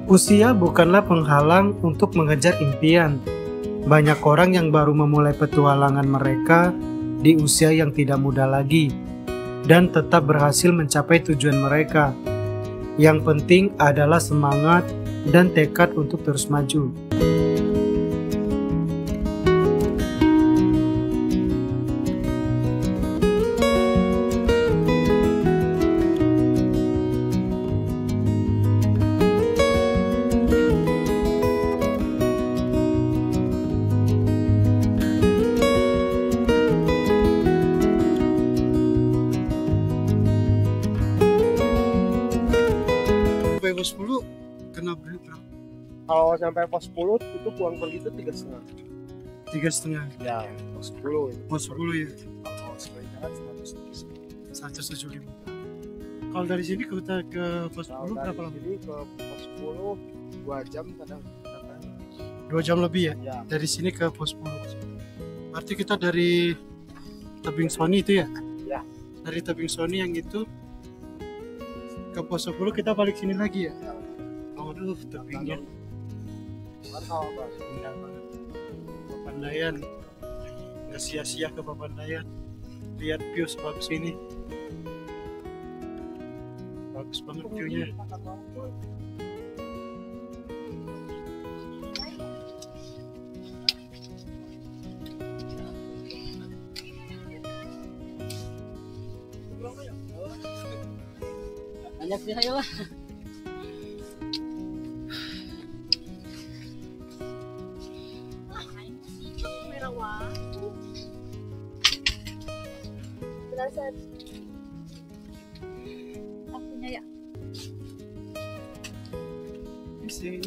Usia bukanlah penghalang untuk mengejar impian. Banyak orang yang baru memulai petualangan mereka di usia yang tidak muda lagi dan tetap berhasil mencapai tujuan mereka. Yang penting adalah semangat dan tekad untuk terus maju. Pos 10 kena berapa? Kalau sampai pos 10 itu pulang pergi itu 3,5. 3,5. Ya, pos 10 itu. Pos 10 ya. Kalau sebanyak 175. Kalau dari sini ke pos 10 berapa lama? Jadi ke pos 10 2 jam kadang. 2 jam lebih ya? Ya. Dari sini ke pos 10. Berarti kita dari Tebing Sony itu ya? Ya. Dari Tebing Sony yang itu ke pos 10 kita balik sini lagi ya? Aduh, tebingnya indah banget. Papandayan, nggak sia-sia ke Papandayan. Lihat view sebagus ini, bagus banget viewnya. Banyak sih, ayolah. Belasan. Akunya ya. Isi.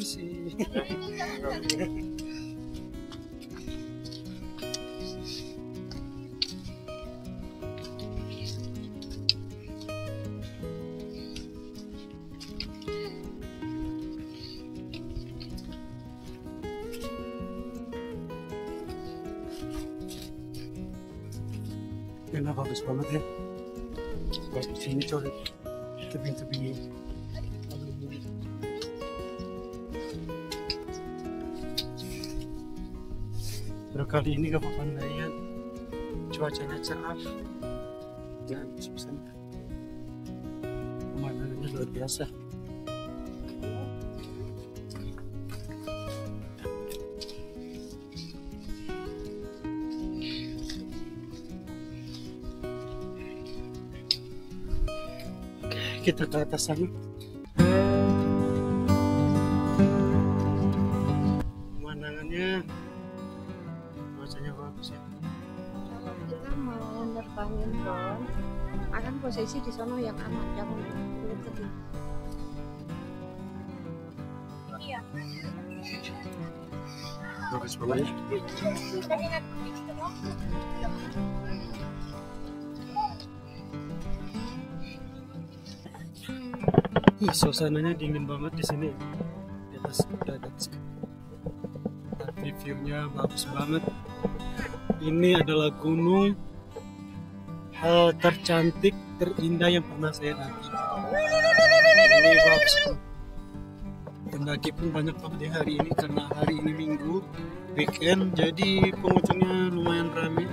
Enak, bagus banget ya. Bagus sini coret tebing-tebing ini. Baru kali ini ke Papandayan, cuacanya cerah dan suasana pemandangannya luar biasa. Kita ke atas sana. Pemandangannya, cuacanya bagus ya. Kalau kita mau nerbangin drone, akan posisi di sana yang aman, jangan turun tebing. Iya. Bagus banget. Suasananya dingin banget di sini. Di atas udah ada view-nya bagus banget. Ini adalah gunung tercantik, terindah yang pernah saya daki. Ini bagus. Pendaki pun banyak banget di hari ini karena hari ini Minggu, weekend, jadi pengunjungnya lumayan ramai,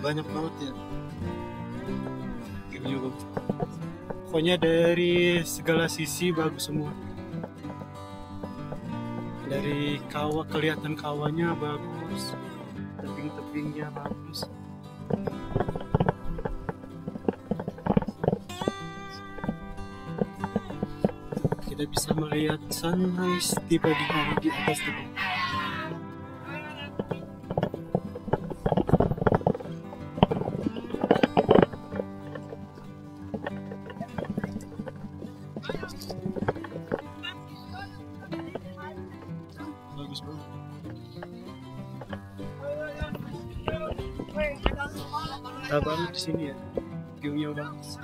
banyak banget ya. View-nya bagus. Pokoknya dari segala sisi bagus semua. Dari kawah, kelihatan kawahnya bagus, tebing-tebingnya bagus. Kita bisa melihat sunrise di pagi hari di atas tebing. Bagus banget. Cerah banget di sini ya, view-nya bagus.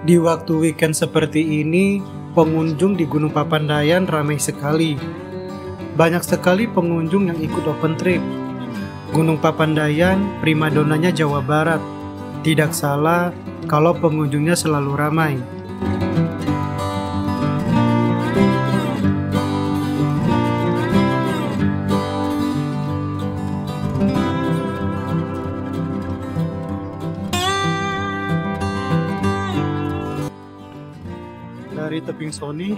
Di waktu weekend seperti ini, pengunjung di Gunung Papandayan ramai sekali. Banyak sekali pengunjung yang ikut open trip. Gunung Papandayan, primadonanya Jawa Barat. Tidak salah kalau pengunjungnya selalu ramai. Dari tebing Sony,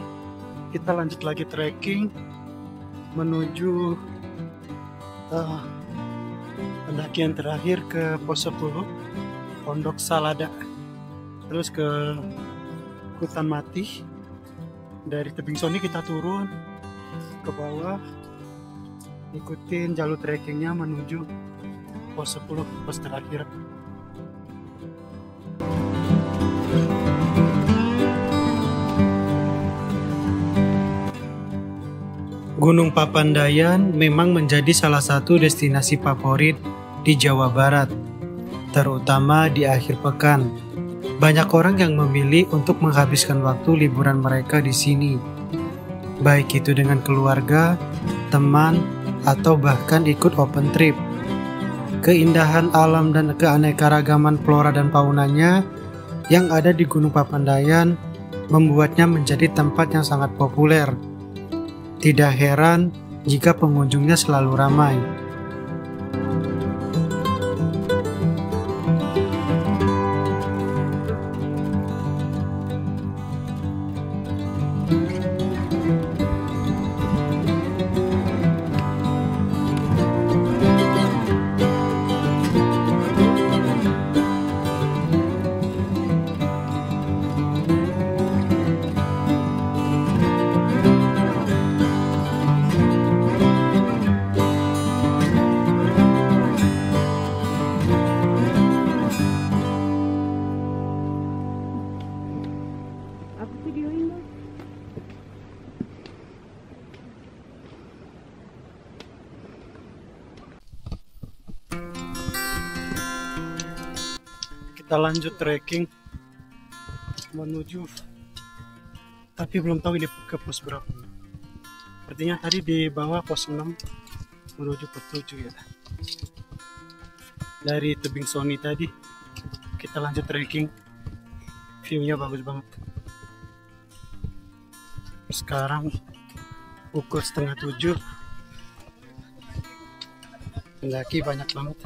kita lanjut lagi trekking menuju pendakian terakhir ke pos 10 Pondok Salada, terus ke Hutan Mati. Dari tebing Sony kita turun ke bawah, ikutin jalur trekkingnya menuju pos 10, pos terakhir. Gunung Papandayan memang menjadi salah satu destinasi favorit di Jawa Barat, terutama di akhir pekan. Banyak orang yang memilih untuk menghabiskan waktu liburan mereka di sini, baik itu dengan keluarga, teman, atau bahkan ikut open trip. Keindahan alam dan keanekaragaman flora dan faunanya yang ada di Gunung Papandayan membuatnya menjadi tempat yang sangat populer. Tidak heran jika pengunjungnya selalu ramai. Aku videoin dong. Kita lanjut trekking menuju, tapi belum tahu ini ke pos berapa. Artinya tadi di bawah pos 6 menuju pos 7 ya. Dari tebing Sony tadi kita lanjut trekking, view-nya bagus banget. Sekarang pukul setengah 7, pendaki banyak banget.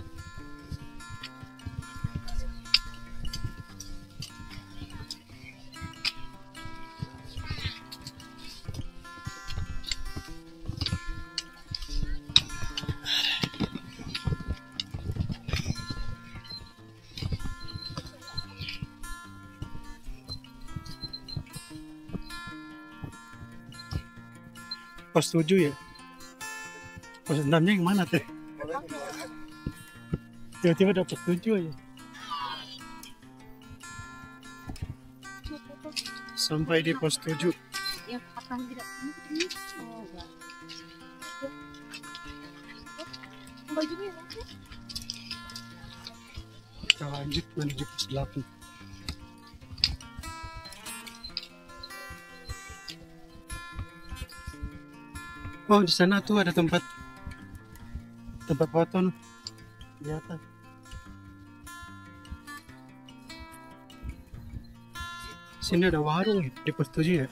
Pos 7 ya? Pos 6-nya yang mana tuh? Tiba-tiba ada pos 7 ya? Sampai di pos 7. Yang akan tidak ini. Oh, enggak. Bajunya ya? Kita lanjut menuju pos 8. Oh, di sana tuh ada tempat foto di atas. Sini ada warung di pos 7 ya.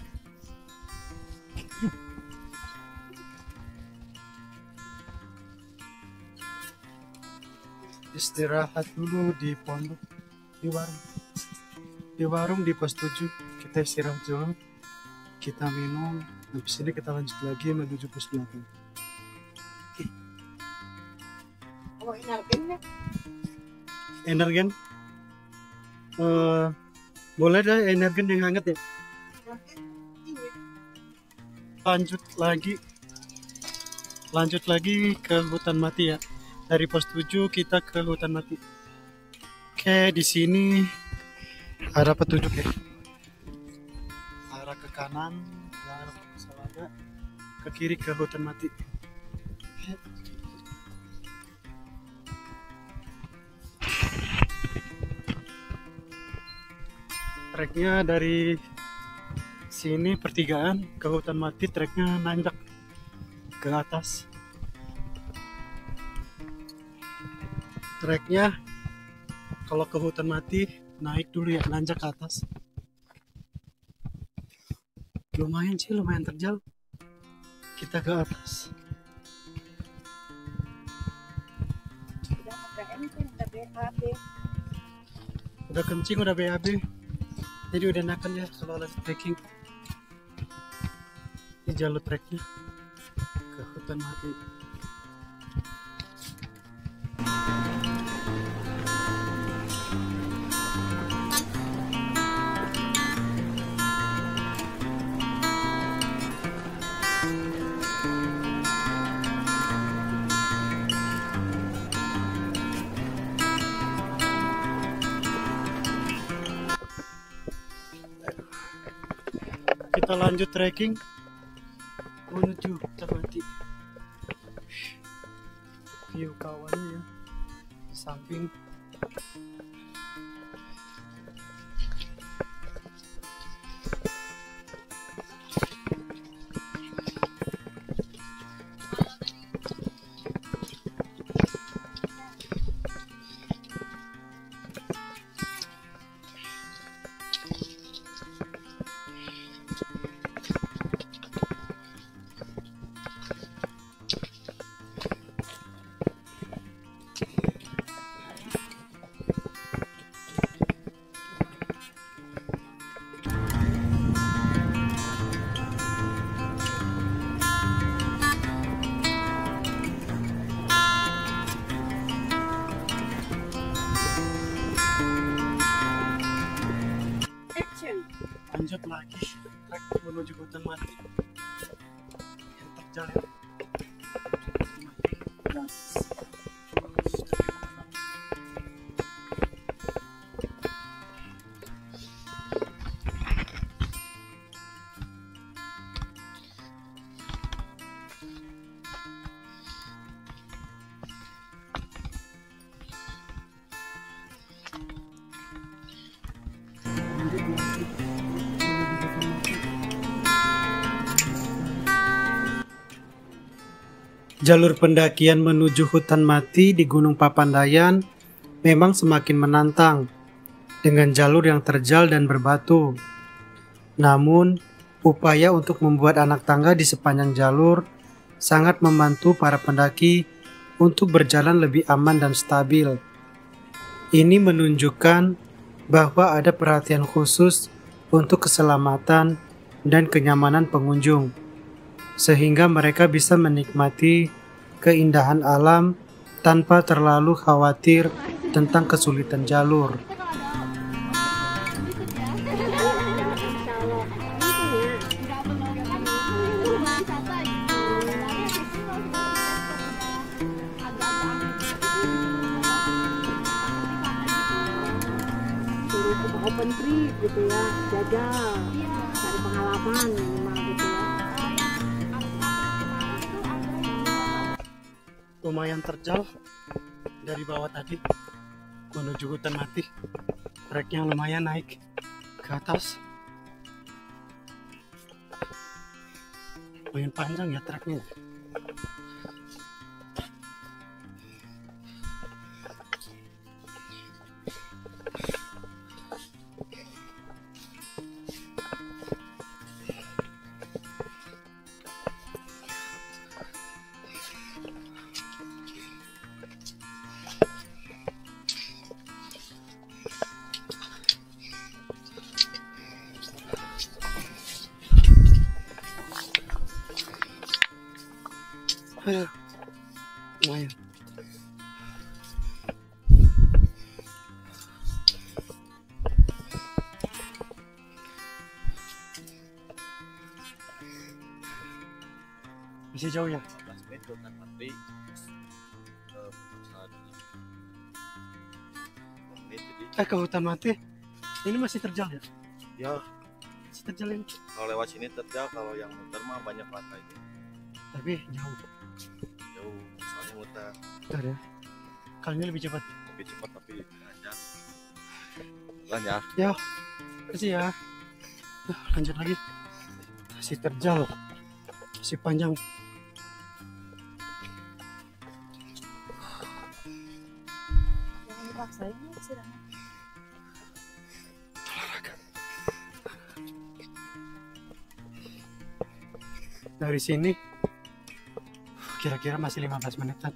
Istirahat dulu di pondok, di warung di pos 7. Kita istirahat dulu, kita minum. Habis ini kita lanjut lagi menuju pos 8. Oh, energen ya? Energen? Boleh dah energen yang hangat ya. Lanjut lagi ke Hutan Mati ya. Dari pos 7 kita ke Hutan Mati. Oke, di sini ada petunjuk ya. Arah ke kanan, arah ke Salada, ke kiri ke Hutan Mati. Treknya dari sini pertigaan ke hutan mati, treknya nanjak ke atas. Treknya kalau ke hutan mati naik dulu ya, nanjak ke atas. Lumayan sih, lumayan terjal. Kita ke atas. Udah kencing, udah BAB. Jadi udah enakan ya kalau lagi trekking. Ini jalur treknya ke hutan mati. Kita lanjut trekking menuju hutan mati. View kawannya ya, di samping. Lanjut lagi trek menuju hutan mati yang terjal ya. Jalur pendakian menuju hutan mati di Gunung Papandayan memang semakin menantang dengan jalur yang terjal dan berbatu. Namun, upaya untuk membuat anak tangga di sepanjang jalur sangat membantu para pendaki untuk berjalan lebih aman dan stabil. Ini menunjukkan bahwa ada perhatian khusus untuk keselamatan dan kenyamanan pengunjung, sehingga mereka bisa menikmati keindahan alam tanpa terlalu khawatir tentang kesulitan jalur. Open trip gitu ya, jajal, cari pengalaman minimal gitu ya. Lumayan terjal dari bawah tadi menuju hutan mati. Treknya lumayan naik ke atas. Lumayan panjang ya treknya. Aduh, lumayan. Masih jauh ya? 15 menit hutan mati. Ke hutan mati. Ini masih terjal ya? Ya, Masih terjal ini. kalau lewat sini terjal, kalau yang muter mah banyak pantainya. Tapi jauh. Jauh, soalnya muter Bentar ya. Kali ini lebih cepat. lebih cepat tapi lanjut. Lanjut. Ya. Kasih ya. Lanjut lagi. Masih terjal. Masih panjang. Jangan dipaksain istirahat. Dari sini kira-kira masih 15 menitan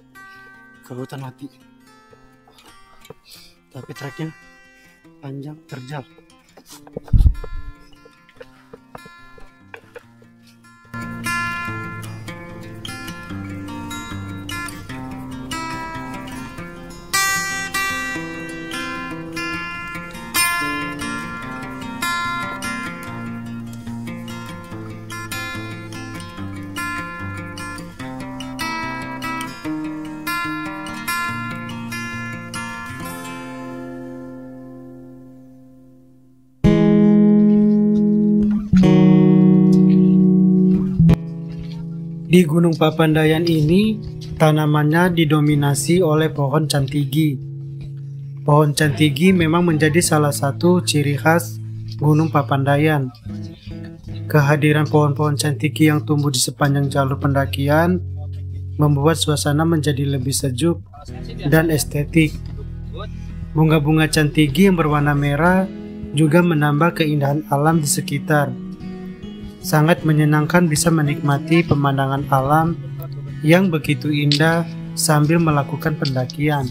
ke hutan mati. Tapi treknya panjang, terjal. Di Gunung Papandayan ini, tanamannya didominasi oleh pohon cantigi. Pohon cantigi memang menjadi salah satu ciri khas Gunung Papandayan. Kehadiran pohon-pohon cantigi yang tumbuh di sepanjang jalur pendakian membuat suasana menjadi lebih sejuk dan estetik. Bunga-bunga cantigi yang berwarna merah juga menambah keindahan alam di sekitar. Sangat menyenangkan bisa menikmati pemandangan alam yang begitu indah sambil melakukan pendakian.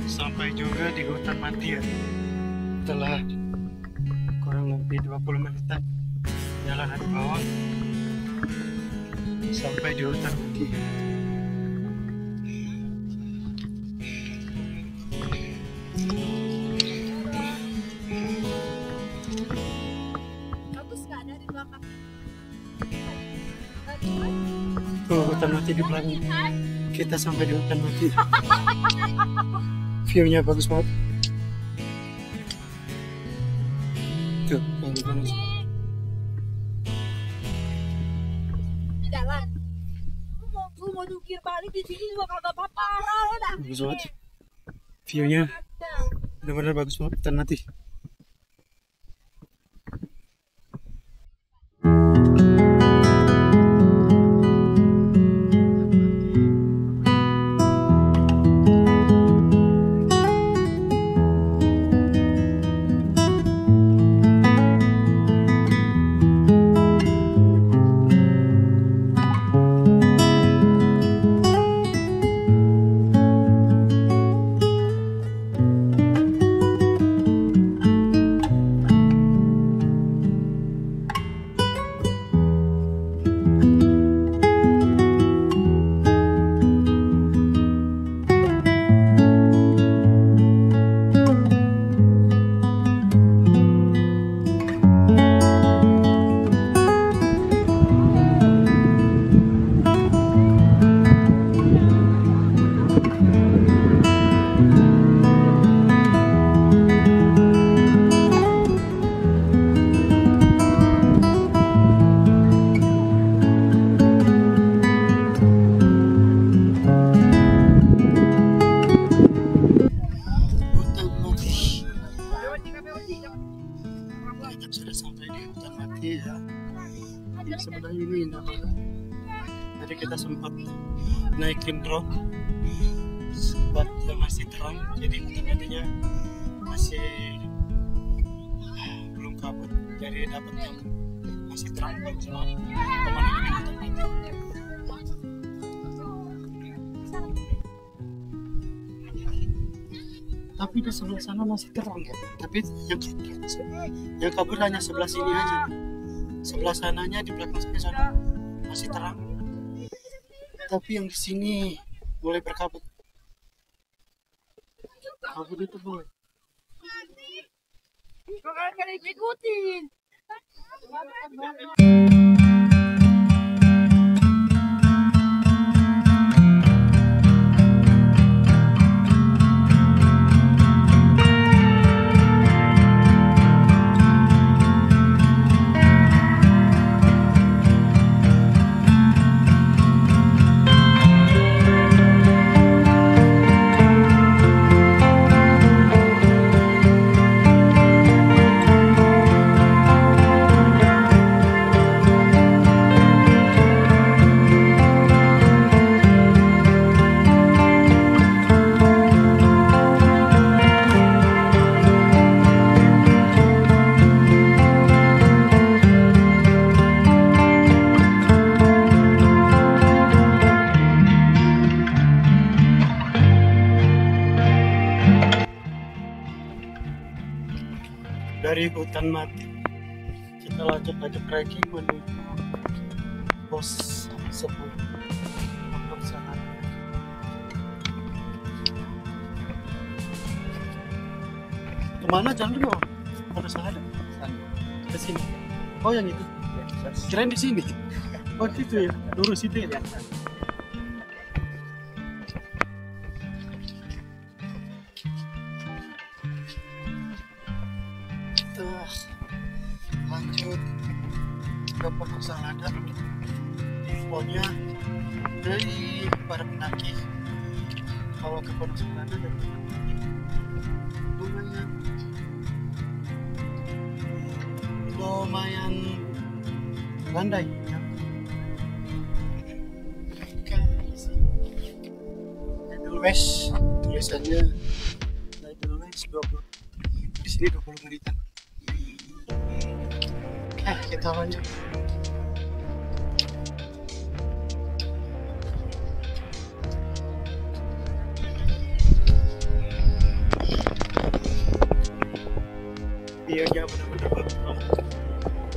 Sampai juga di hutan mati ya. Setelah kurang lebih 20 menitan jalan dari bawah sampai di hutan mati. Bagus nggak ada di belakang? Tuh hutan mati di belakang. Kita sampai di hutan mati. View-nya bagus banget. Tuh, bagus banget. Jalan. Lu mau jungkir balik di sini juga kagak apa-apa. Bagus banget. View-nya benar-benar bagus banget. Hutan mati. Sudah sampai di hutan mati ya. Sebenarnya ini indah banget. Tadi kita sempat naikin drone, sempat masih terang, jadi hutan matinya masih belum kabut. Jadi dapat yang masih terang bagus banget. Pemandangan di hutan mati. Tapi di sebelah sana masih terang ya. Tapi yang kabur hanya sebelah sini aja. Sebelah sananya di belakang sampai sana masih terang. Tapi yang di sini mulai berkabut. Kabut itu boleh. Kan ikutin. Dari hutan mati kita lanjut trekking menuju pos 10 untuk sana. Kemana jalurnya? Harus ada ke sini. Oh yang itu kirain di sini. Oh itu ya, lurus itu ya. Lanjut ke Pondok Salada. Infonya dari para pendaki kalau ke Pondok Salada lumayan landai ya. Edelweiss tulisannya Edelweiss 20, di sini 20 menitan. Kita lanjut. Biarnya benar-benar bagus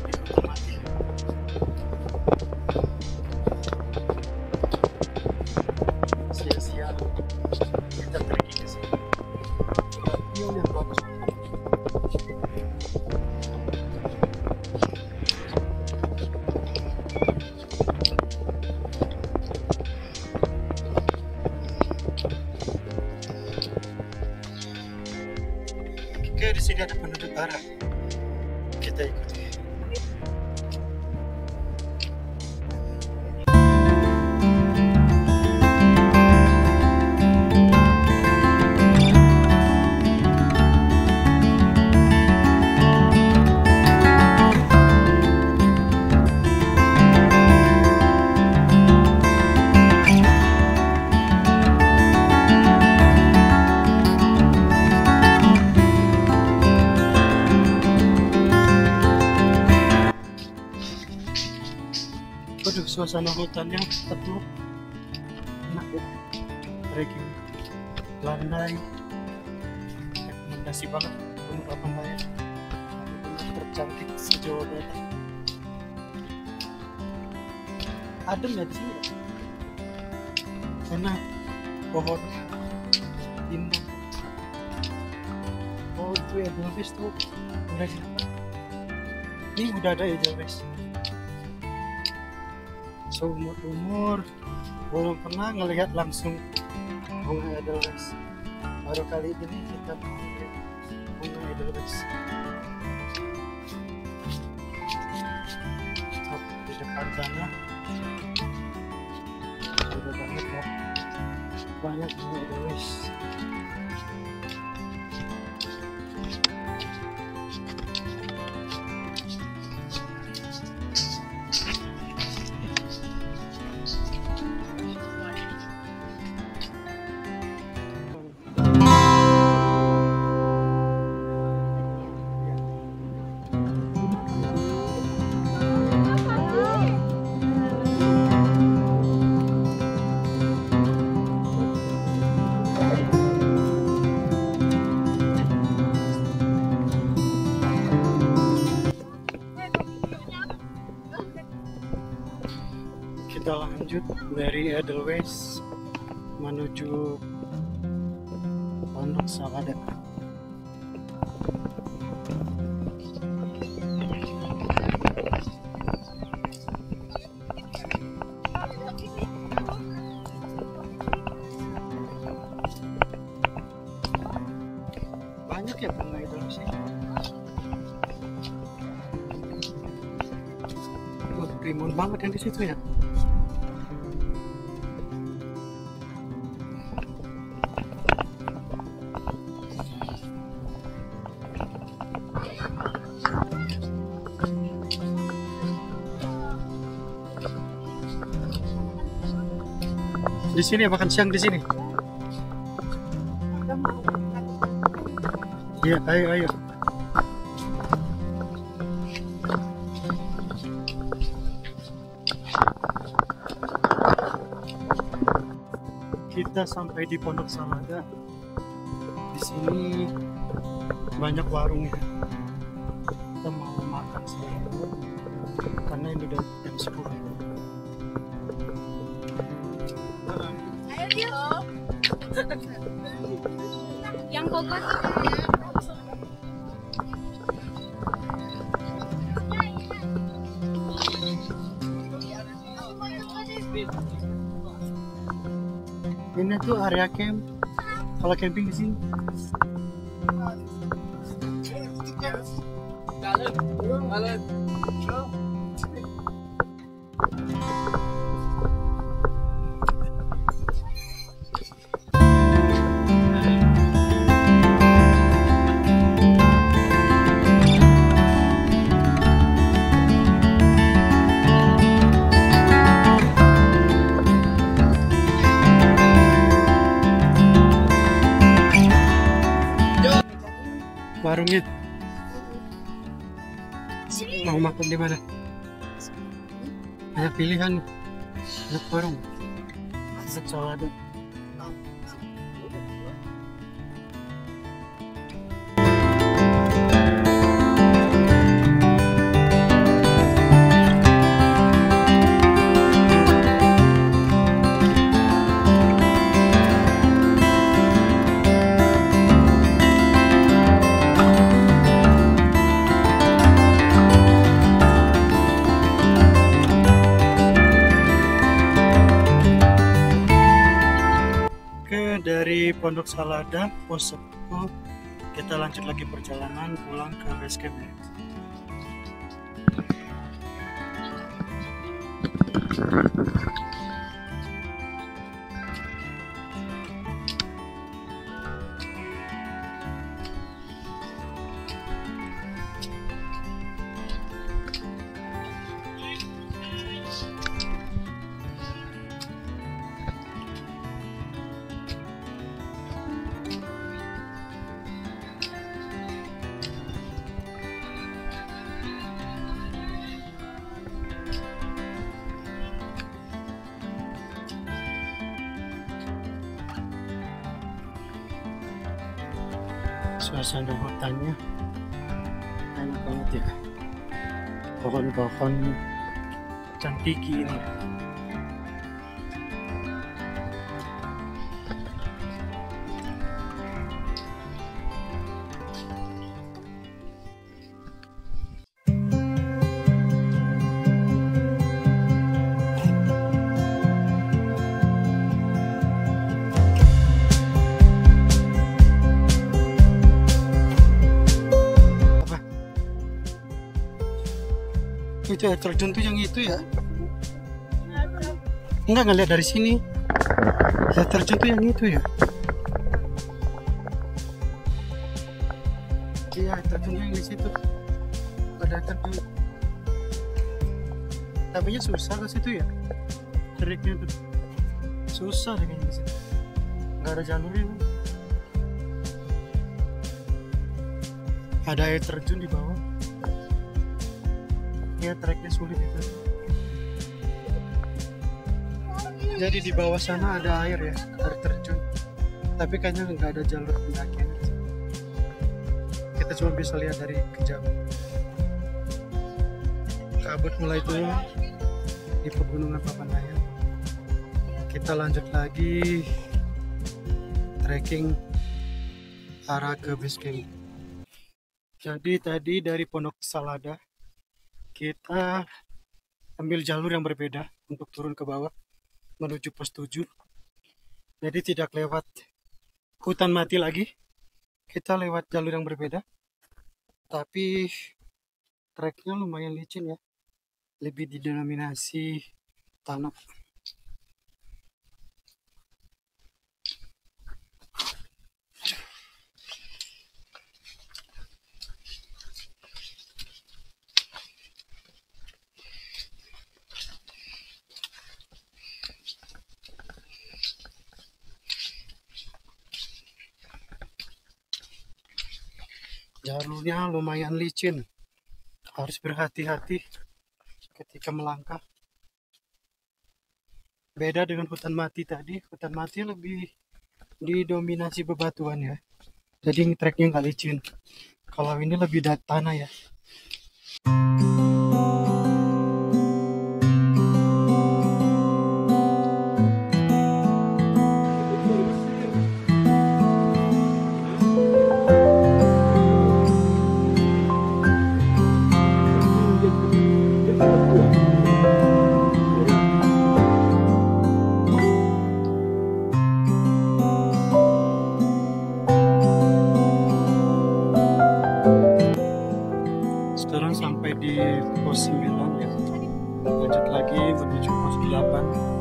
di hutan mati. Sia-sia kita trekking ke sini. View yang bagus. Oke, di sini ada penduduk Arab. Kita ikuti. Waduh, suasana hutannya teduh, enak ya. Trekking landai, rekomendasi banget untuk apa ya. Tercantik sejauh ini. Adem ya di sini. Enak, pohon indah. Oh itu Edelweiss tuh udah dapat. Ini udah ada Edelweiss. Seumur-umur belum pernah ngelihat langsung bunga Edelweiss. Baru kali ini kita melihat bunga Edelweiss. Di depan sana sudah banget ya, banyak bunga Edelweiss. Kita lanjut dari Edelweiss menuju Pondok Salada. Banyak ya bunga Edelweiss ya. Primun banget yang di situ ya. Di sini makan siang di sini. Iya, ayo. Kita sampai di Pondok Salada. Di sini banyak warung ya. Kita mau makan dulu karena ini udah jam 10. Ayo dia. Yang bogor. Ini tuh area camp. Kalau camping di sini. Warungnya mau makan di mana? Banyak pilihan, banyak warung. Pondok Salada. Dari Pondok Salada, pos 10, kita lanjut lagi perjalanan pulang ke base camp ya. Suasana hutannya enak banget ya, pohon-pohon cantik ini. Itu air terjun tuh yang itu ya? Enggak, ngeliat dari sini. Air terjun tuh yang itu ya? Iya, air terjun yang di situ. Ada air terjun. Tapi susah ke situ ya? Triknya tuh susah deh kayaknya di situ. Nggak ada jalurnya. Ada air terjun di bawah. Ya, treknya sulit itu. Jadi di bawah sana ada air ya, air terjun. Tapi kayaknya nggak ada jalur pendakian. Kita cuma bisa lihat dari kejauhan. Kabut mulai turun di pegunungan Papandayan. Kita lanjut lagi trekking arah ke base camp. Jadi tadi dari Pondok Salada kita ambil jalur yang berbeda untuk turun ke bawah menuju pos 7. Jadi tidak lewat hutan mati lagi, kita lewat jalur yang berbeda. Tapi treknya lumayan licin ya, lebih didenominasi tanah. Jalurnya lumayan licin, harus berhati-hati ketika melangkah. Beda dengan hutan mati tadi, hutan mati lebih didominasi bebatuan ya, jadi treknya nggak licin. Kalau ini lebih tanah ya. Sekarang sampai di pos 9 ya. Lanjut lagi menuju pos 8.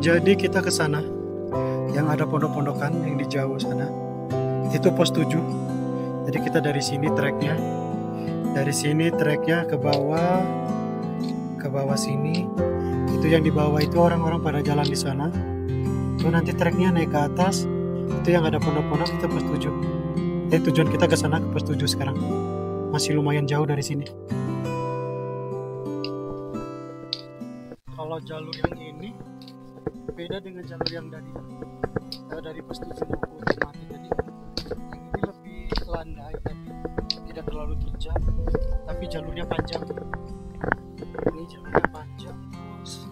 Jadi kita ke sana, yang ada pondok-pondokan yang di jauh sana, itu pos 7. Jadi kita dari sini treknya, ke bawah sini. Itu yang di bawah itu orang-orang pada jalan di sana. Itu nanti treknya naik ke atas, itu yang ada pondok-pondok itu pos 7. Jadi tujuan kita ke sana, ke pos 7 sekarang. Masih lumayan jauh dari sini. Kalau jalur yang ini beda dengan jalur yang dari pos 7 mau ke hutan mati. Jadi yang ini lebih landai tapi tidak terlalu terjal, tapi jalurnya panjang. Ini jalurnya panjang, terus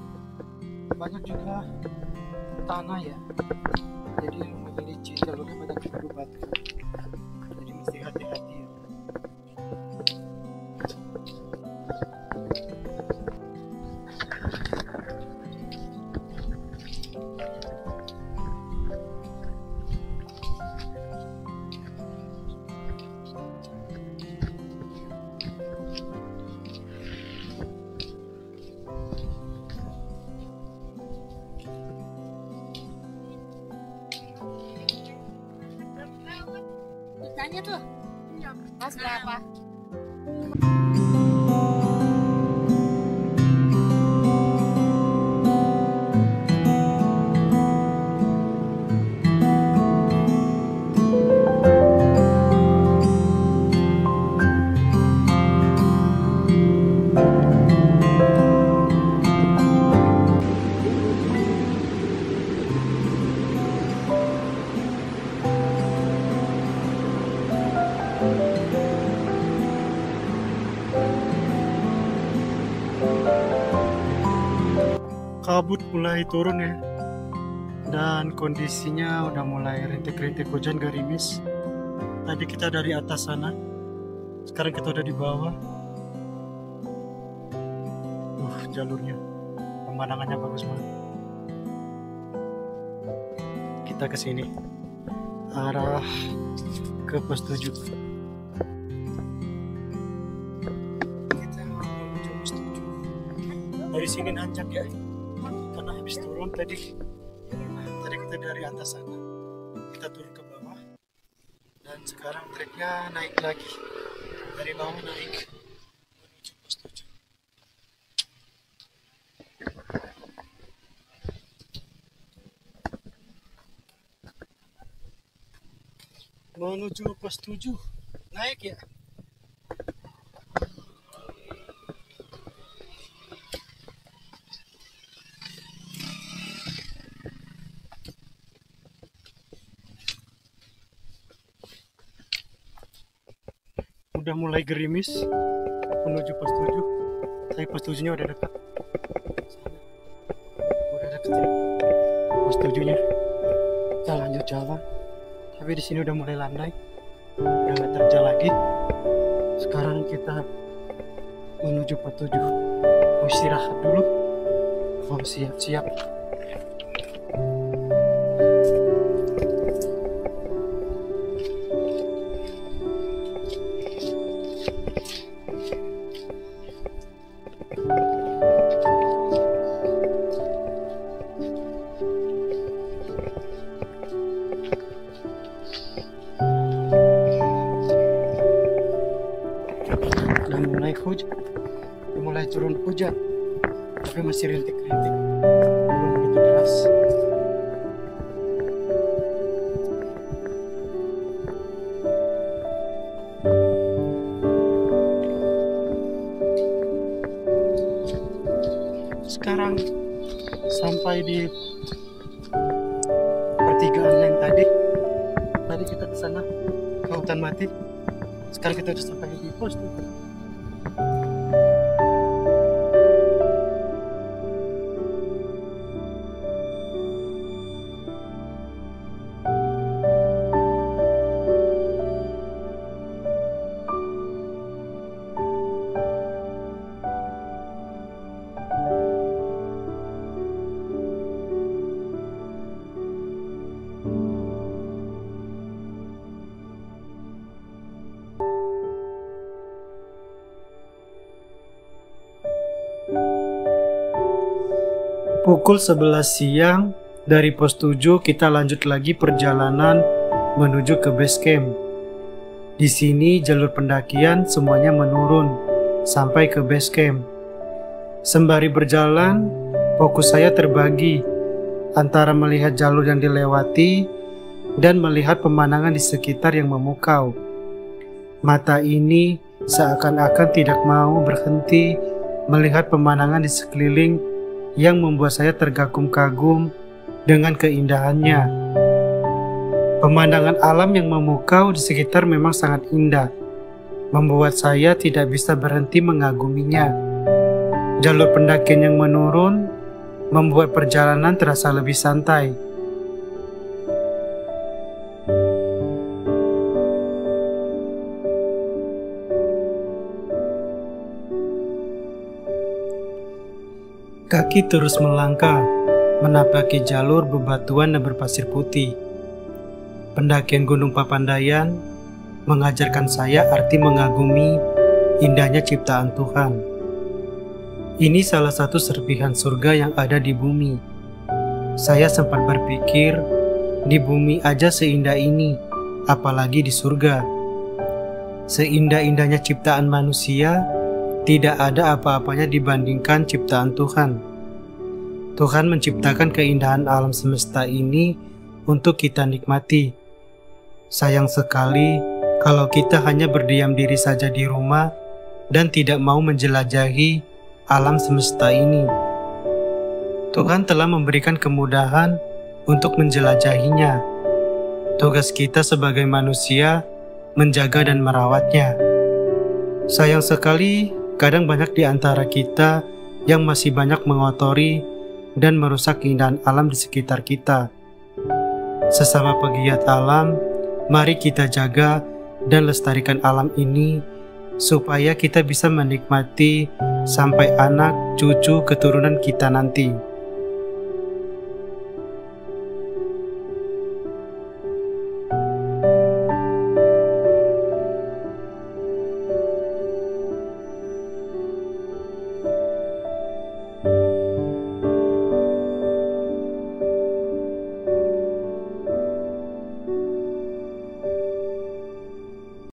banyak juga tanah ya, jadi lumayan licin, jalurnya banyak juga batu, jadi mesti hati-hati ya. Tanya tuh, mas berapa? kabut mulai turun ya, dan kondisinya udah mulai rintik-rintik hujan gerimis. Tadi kita dari atas sana, sekarang kita udah di bawah. Jalurnya, pemandangannya bagus banget. Kita ke sini, arah ke pos 7. Kita menuju pos 7. Dari sini nanjak ya, karena habis turun tadi. Tadi kita dari atas sana, kita turun ke bawah, dan sekarang treknya naik lagi. Dari bawah naik menuju pos 7. Menuju pos 7 naik ya. Udah mulai gerimis menuju pos 7. Tapi pos 7-nya udah dekat. Udah dekat ya pos 7-nya. Kita lanjut jalan. Tapi di sini udah mulai landai, udah nggak terjal lagi. Sekarang kita menuju pos 7. Mau istirahat dulu, mau siap-siap. Mulai turun hujan, tapi masih rintik-rintik, belum begitu deras. Sekarang sampai di pertigaan yang tadi kita ke sana ke hutan mati. Sekarang kita udah sampai di pos tuh. Pukul 11 siang, dari pos 7 kita lanjut lagi perjalanan menuju ke base camp. Di sini jalur pendakian semuanya menurun sampai ke base camp. Sembari berjalan, fokus saya terbagi antara melihat jalur yang dilewati dan melihat pemandangan di sekitar yang memukau. Mata ini seakan-akan tidak mau berhenti melihat pemandangan di sekeliling yang membuat saya terkagum-kagum dengan keindahannya. Pemandangan alam yang memukau di sekitar memang sangat indah, membuat saya tidak bisa berhenti mengaguminya. Jalur pendakian yang menurun membuat perjalanan terasa lebih santai. Kaki terus melangkah, menapaki jalur bebatuan dan berpasir putih. Pendakian Gunung Papandayan mengajarkan saya arti mengagumi indahnya ciptaan Tuhan. Ini salah satu serpihan surga yang ada di bumi. Saya sempat berpikir, di bumi aja seindah ini, apalagi di surga. Seindah-indahnya ciptaan manusia, tidak ada apa-apanya dibandingkan ciptaan Tuhan. Tuhan menciptakan keindahan alam semesta ini untuk kita nikmati. Sayang sekali kalau kita hanya berdiam diri saja di rumah dan tidak mau menjelajahi alam semesta ini. Tuhan telah memberikan kemudahan untuk menjelajahinya. Tugas kita sebagai manusia menjaga dan merawatnya. Sayang sekali kadang banyak di antara kita yang masih banyak mengotori dan merusak keindahan alam di sekitar kita. Sesama pegiat alam, mari kita jaga dan lestarikan alam ini supaya kita bisa menikmati sampai anak, cucu, keturunan kita nanti.